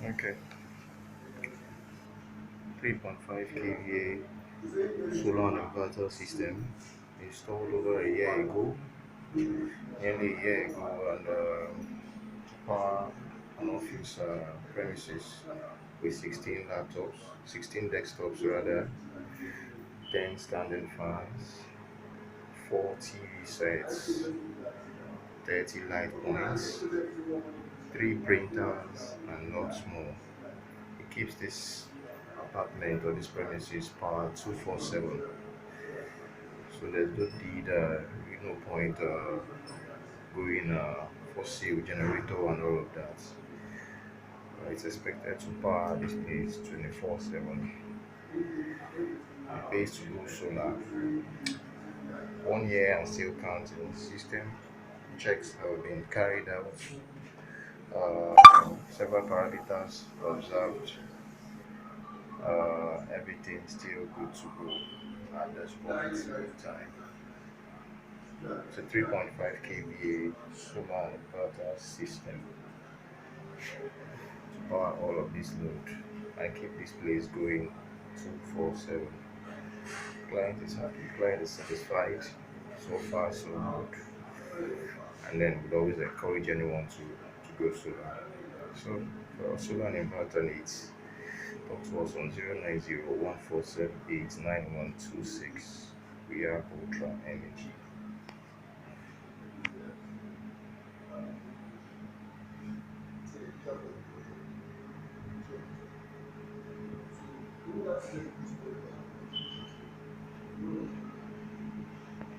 Okay, 3.5 kVA solar and inverter system installed over a year ago, nearly a year ago, and power an office premises with 16 laptops, 16 desktops rather, 10 standing fans, 4 TV sets, 30 light points, 3 printers, and lots more. It keeps this apartment or this premises powered 247. So there's no need, no point going fossil generator and all of that. It's expected to power this place 24/7. It pays to go solar. 1 year and still counting. System checks have been carried out. Several parameters observed. Everything still good to go at this point in time. It's a 3.5 kVA solar inverter system to power all of this load and keep this place going 247. Client is happy, client is satisfied. So far, so good. And then we'd always encourage anyone to go solar. So for our solar and inverter needs, talk to us on 090-147-89126. We are Ultra Energy.